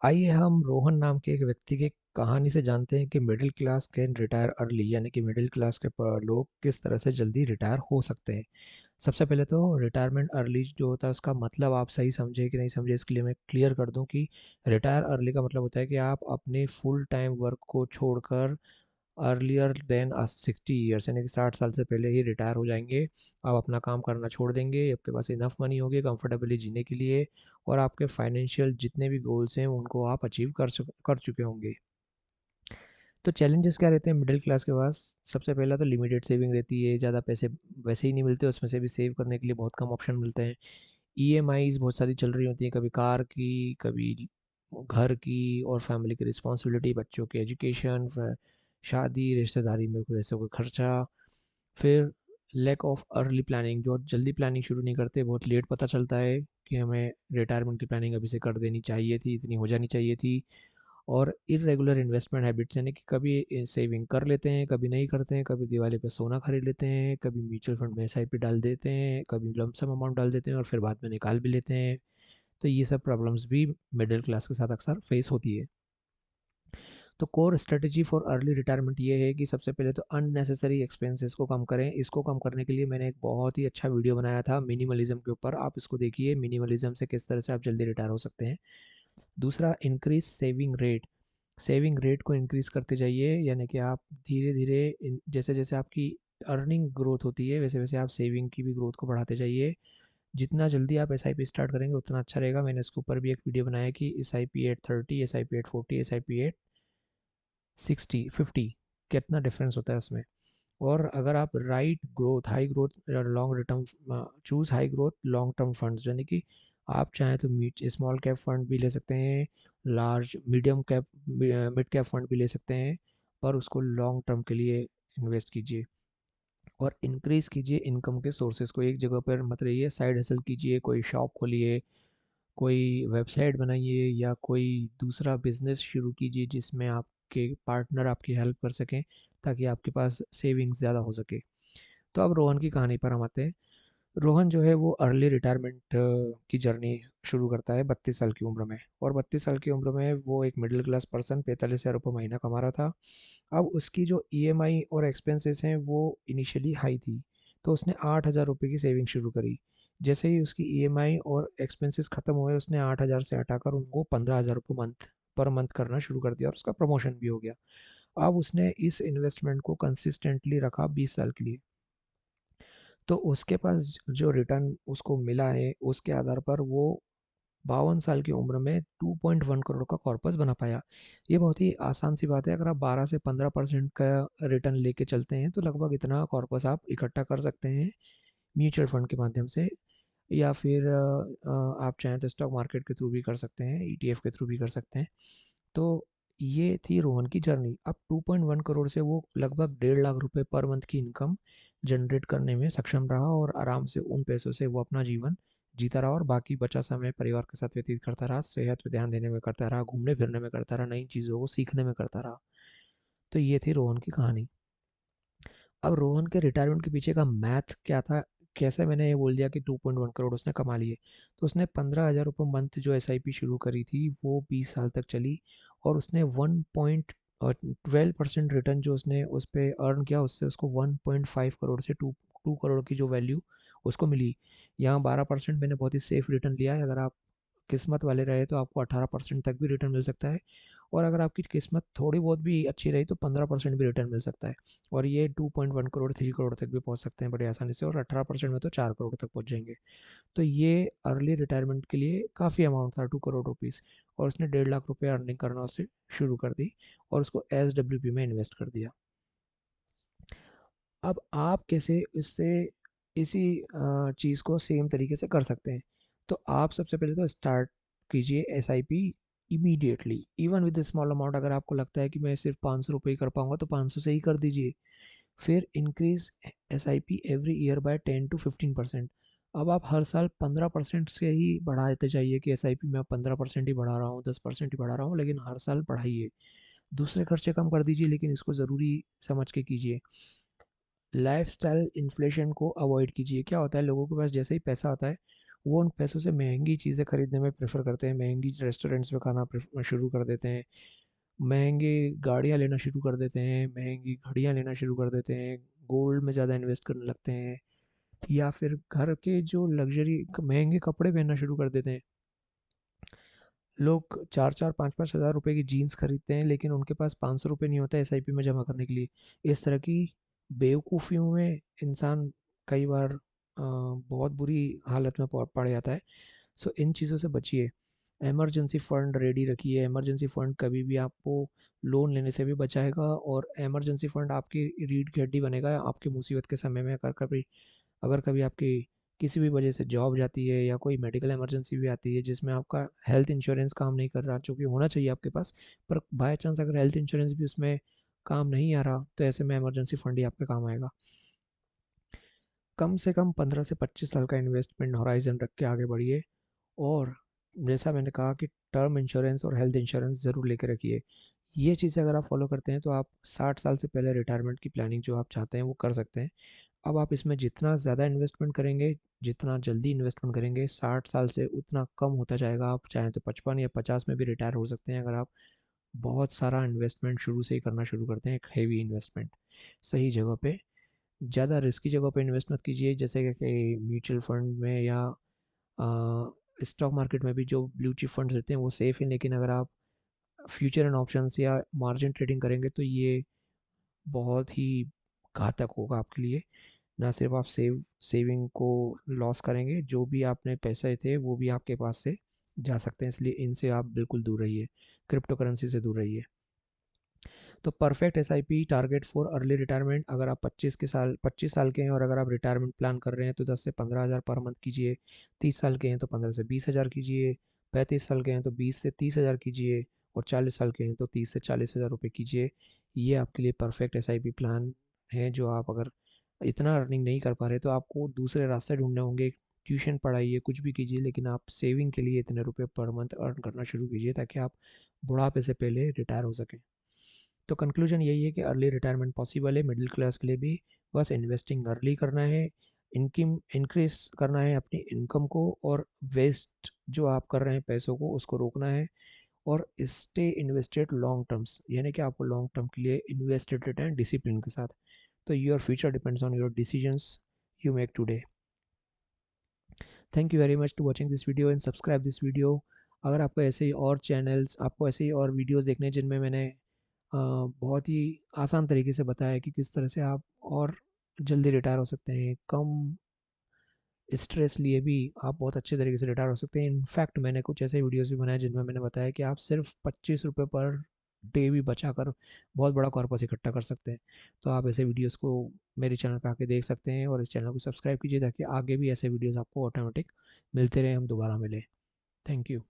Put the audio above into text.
आइए हम रोहन नाम के एक व्यक्ति की कहानी से जानते हैं कि middle class can retire early, यानी कि मिडिल क्लास के लोग किस तरह से जल्दी रिटायर हो सकते हैं। सबसे पहले तो रिटायरमेंट अर्ली जो होता है उसका मतलब आप सही समझे कि नहीं समझे, इसके लिए मैं क्लियर कर दूं कि रिटायर अर्ली का मतलब होता है कि आप अपने फुल टाइम वर्क को छोड़कर अर्लियर देन 60 ईयर्स, यानी कि 60 साल से पहले ही रिटायर हो जाएंगे। आप अपना काम करना छोड़ देंगे, आपके पास इनफ मनी होगी कंफर्टेबली जीने के लिए, और आपके फाइनेंशियल जितने भी गोल्स हैं उनको आप अचीव कर चुके होंगे। तो चैलेंजेस क्या रहते हैं मिडिल क्लास के पास? सबसे पहला तो लिमिटेड सेविंग रहती है, ज़्यादा पैसे वैसे ही नहीं मिलते, उसमें से भी सेव करने के लिए बहुत कम ऑप्शन मिलते हैं। ईएमआईज बहुत सारी चल रही होती हैं, कभी कार की, कभी घर की, और फैमिली की रिस्पॉन्सिबिलिटी, बच्चों के एजुकेशन, शादी, रिश्तेदारी में कोई ऐसा कोई खर्चा। फिर लैक ऑफ अर्ली प्लानिंग, जो जल्दी प्लानिंग शुरू नहीं करते, बहुत लेट पता चलता है कि हमें रिटायरमेंट की प्लानिंग अभी से कर देनी चाहिए थी, इतनी हो जानी चाहिए थी। और इरेगुलर इन्वेस्टमेंट हैबिट्स, यानी कि कभी सेविंग कर लेते हैं, कभी नहीं करते हैं, कभी दिवाली पे सोना खरीद लेते हैं, कभी म्यूचुअल फंड में एसआईपी डाल देते हैं, कभी लमसम अमाउंट डाल देते हैं और फिर बाद में निकाल भी लेते हैं। तो ये सब प्रॉब्लम्स भी मिडिल क्लास के साथ अक्सर फेस होती है। तो core strategy for early retirement ये है कि सबसे पहले तो अननेसेसरी एक्सपेंसेस को कम करें। इसको कम करने के लिए मैंने एक बहुत ही अच्छा वीडियो बनाया था मिनिमलिज्म के ऊपर, आप इसको देखिए, मिनिमलिज्म से किस तरह से आप जल्दी रिटायर हो सकते हैं। दूसरा, increase saving rate. Saving rate को इंक्रीज करते जाइए, यानी कि आप धीरे धीरे जैसे जैसे आपकी अर्निंग ग्रोथ होती है वैसे वैसे आप सेविंग की भी ग्रोथ को बढ़ाते जाइए। जितना जल्दी आप एस आई पी स्टार्ट करेंगे उतना अच्छा रहेगा। मैंने इसके ऊपर भी एक वीडियो बनाया कि S I P at 30, S I P at 40, S I P at 60, 50, कितना डिफरेंस होता है उसमें। और अगर आप right growth, high growth, long return, choose high growth long term funds, यानी कि आप चाहें तो स्मॉल कैप फंड भी ले सकते हैं, large medium cap mid cap fund भी ले सकते हैं, पर उसको लॉन्ग टर्म के लिए इन्वेस्ट कीजिए। और इंक्रीज कीजिए इनकम के सोर्सेज को, एक जगह पर मत रहिए, साइड हसल कीजिए, कोई शॉप खोलिए, कोई वेबसाइट बनाइए, या कोई दूसरा बिजनेस शुरू कीजिए जिसमें आपके पार्टनर आपकी हेल्प कर सकें, ताकि आपके पास सेविंग्स ज़्यादा हो सके। तो अब रोहन की कहानी पर हम आते हैं। रोहन जो है वो अर्ली रिटायरमेंट की जर्नी शुरू करता है 32 साल की उम्र में, और 32 साल की उम्र में वो एक मिडिल क्लास पर्सन 45,000 रुपये महीना कमा रहा था। अब उसकी जो ईएमआई और एक्सपेंसेस हैं वो इनिशियली हाई थी, तो उसने 8,000 रुपये की सेविंग शुरू करी। जैसे ही उसकी ईएमआई और एक्सपेंसेस ख़त्म हुए, उसने 8,000 से हटाकर उनको 15,000 रुपये पर मंथ करना शुरू कर दिया, और उसका प्रमोशन भी हो गया। अब उसने इस इन्वेस्टमेंट को कंसिस्टेंटली रखा 20 साल के लिए। तो उसके पास जो रिटर्न उसको मिला है उसके आधार पर वो 52 साल की उम्र में 2.1 करोड़ का कॉर्पस बना पाया। ये बहुत ही आसान सी बात है, अगर आप 12 से 15% का रिटर्न लेके चलते हैं तो लगभग इतना कॉर्पस आप इकट्ठा कर सकते हैं म्यूचुअल फंड के माध्यम से, या फिर आप चाहें तो स्टॉक मार्केट के थ्रू भी कर सकते हैं, ईटीएफ के थ्रू भी कर सकते हैं। तो ये थी रोहन की जर्नी। अब 2.1 करोड़ से वो लगभग 1.5 लाख रुपए पर मंथ की इनकम जनरेट करने में सक्षम रहा, और आराम से उन पैसों से वो अपना जीवन जीता रहा, और बाकी बचा समय परिवार के साथ व्यतीत करता रहा, सेहत पे ध्यान देने में करता रहा, घूमने फिरने में करता रहा, नई चीज़ों को सीखने में करता रहा। तो ये थी रोहन की कहानी। अब रोहन के रिटायरमेंट के पीछे का मैथ क्या था? कैसे मैंने ये बोल दिया कि 2.1 करोड़ उसने कमा लिए? तो उसने 15,000 रुपये मंथ जो एसआईपी शुरू करी थी वो 20 साल तक चली, और उसने 1.12% रिटर्न जो उसने उस पर अर्न किया, उससे उसको 1.5 करोड़ से 2 करोड़ की जो वैल्यू उसको मिली। यहाँ 12% मैंने बहुत ही सेफ रिटर्न लिया है। अगर आप किस्मत वाले रहे तो आपको 18% तक भी रिटर्न मिल सकता है, और अगर आपकी किस्मत थोड़ी बहुत भी अच्छी रही तो 15% भी रिटर्न मिल सकता है। और ये 2.1 करोड़ 3 करोड़ तक भी पहुंच सकते हैं बड़ी आसानी से, और 18% में तो 4 करोड़ तक पहुंच जाएंगे। तो ये अर्ली रिटायरमेंट के लिए काफ़ी अमाउंट था, 2 करोड़ रुपीज़। और उसने 1.5 लाख रुपये अर्निंग करना उससे शुरू कर दी, और उसको एस डब्ल्यू पी में इन्वेस्ट कर दिया। अब आप कैसे इससे इसी चीज़ को सेम तरीके से कर सकते हैं? तो आप सबसे पहले तो स्टार्ट कीजिए S I P immediately, even with small amount. अगर आपको लगता है कि मैं सिर्फ 500 रुपये ही कर पाऊंगा तो 500 से ही कर दीजिए। फिर increase S I P every year by 10 to 15%। अब आप हर साल 15% से ही बढ़ाते जाइए कि एस आई पी में आप 15% ही बढ़ा रहा हूँ, 10% ही बढ़ा रहा हूँ, लेकिन हर साल बढ़ाइए। दूसरे खर्चे कम कर दीजिए, लेकिन इसको ज़रूरी समझ के कीजिए। लाइफस्टाइल इन्फ्लेशन को अवॉइड कीजिए। क्या होता है, लोगों के पास जैसे ही पैसा आता है वो उन पैसों से महंगी चीज़ें खरीदने में प्रेफर करते हैं, महंगी रेस्टोरेंट्स में खाना शुरू कर देते हैं, महंगे गाड़ियाँ लेना शुरू कर देते हैं, महंगी घड़ियाँ लेना शुरू कर देते हैं, गोल्ड में ज़्यादा इन्वेस्ट करने लगते हैं, या फिर घर के जो लग्जरी महंगे कपड़े पहनना शुरू कर देते हैं। लोग 4-4 5-5 हज़ार रुपए की जीन्स खरीदते हैं, लेकिन उनके पास 500 रुपये नहीं होता एसआईपी में जमा करने के लिए। इस तरह की बेवकूफ़ियों में इंसान कई बार बहुत बुरी हालत में पड़ जाता है। सो इन चीज़ों से बचिए। इमरजेंसी फ़ंड रेडी रखिए। इमरजेंसी फ़ंड कभी भी आपको लोन लेने से भी बचाएगा, और इमरजेंसी फ़ंड आपकी रीढ़ की हड्डी बनेगा आपकी मुसीबत के समय में। अगर कभी आपकी किसी भी वजह से जॉब जाती है, या कोई मेडिकल इमरजेंसी भी आती है जिसमें आपका हेल्थ इंश्योरेंस काम नहीं कर रहा, जो कि होना चाहिए आपके पास, पर बाय चांस अगर हेल्थ इंश्योरेंस भी उसमें काम नहीं आ रहा, तो ऐसे में इमरजेंसी फंड ही आपके काम आएगा। कम से कम 15 से 25 साल का इन्वेस्टमेंट हॉराइजन रख के आगे बढ़िए। और जैसा मैंने कहा कि टर्म इंश्योरेंस और हेल्थ इंश्योरेंस ज़रूर लेके रखिए। ये चीज़ें अगर आप फॉलो करते हैं तो आप 60 साल से पहले रिटायरमेंट की प्लानिंग जो आप चाहते हैं वो कर सकते हैं। अब आप इसमें जितना ज़्यादा इन्वेस्टमेंट करेंगे, जितना जल्दी इन्वेस्टमेंट करेंगे, 60 साल से उतना कम होता जाएगा। आप चाहें तो 55 या 50 में भी रिटायर हो सकते हैं, अगर आप बहुत सारा इन्वेस्टमेंट शुरू से ही करना शुरू करते हैं, एक हेवी इन्वेस्टमेंट सही जगह पे। ज़्यादा रिस्की जगह पे इन्वेस्ट मत कीजिए, जैसे कि म्यूचुअल फंड में या स्टॉक मार्केट में भी जो ब्लू चिप फंड्स रहते हैं वो सेफ़ हैं, लेकिन अगर आप फ्यूचर एंड ऑप्शंस या मार्जिन ट्रेडिंग करेंगे तो ये बहुत ही घातक होगा आपके लिए। ना सिर्फ आप सेविंग को लॉस करेंगे, जो भी आपने पैसे थे वो भी आपके पास से जा सकते हैं, इसलिए इनसे आप बिल्कुल दूर रहिए। क्रिप्टो करेंसी से दूर रहिए। तो perfect SIP target for early retirement, अगर आप 25 साल के हैं और अगर आप रिटायरमेंट प्लान कर रहे हैं तो 10 से 15 हज़ार पर मंथ कीजिए। 30 साल के हैं तो 15 से 20 हज़ार कीजिए। 35 साल के हैं तो 20 से 30 हज़ार कीजिए। और 40 साल के हैं तो 30 से 40 हज़ार रुपये कीजिए। ये आपके लिए परफेक्ट एसआईपी प्लान है। जो आप अगर इतना अर्निंग नहीं कर पा रहे तो आपको दूसरे रास्ते ढूंढने होंगे। ट्यूशन पढ़ाइए, कुछ भी कीजिए, लेकिन आप सेविंग के लिए इतने रुपए पर मंथ अर्न करना शुरू कीजिए ताकि आप बुढ़ापे से पहले रिटायर हो सकें। तो कंक्लूजन यही है कि अर्ली रिटायरमेंट पॉसिबल है मिडिल क्लास के लिए भी। बस इन्वेस्टिंग अर्ली करना है, इनकम इंक्रीज करना है अपनी इनकम को, और वेस्ट जो आप कर रहे हैं पैसों को उसको रोकना है। और स्टे इन्वेस्टेड लॉन्ग टर्म्स, यानी कि आपको लॉन्ग टर्म के लिए इन्वेस्टेड रहना है डिसिप्लिन के साथ। तो your future depends on your decisions you make today. Thank you very much to watching this video and subscribe this video. अगर आपको ऐसे ही और चैनल्स, आपको ऐसे ही और वीडियोस देखने हैं जिनमें मैंने बहुत ही आसान तरीके से बताया है कि किस तरह से आप और जल्दी रिटायर हो सकते हैं, कम स्ट्रेस लिए भी आप बहुत अच्छे तरीके से रिटायर हो सकते हैं। इनफैक्ट मैंने कुछ ऐसे वीडियोस भी बनाए जिनमें मैंने बताया कि आप सिर्फ 25 रुपये पर डे भी बचाकर बहुत बड़ा कॉर्पस इकट्ठा कर सकते हैं। तो आप ऐसे वीडियोस को मेरे चैनल पे आके देख सकते हैं, और इस चैनल को सब्सक्राइब कीजिए ताकि आगे भी ऐसे वीडियोस आपको ऑटोमेटिक मिलते रहे, हम दोबारा मिलें। Thank you.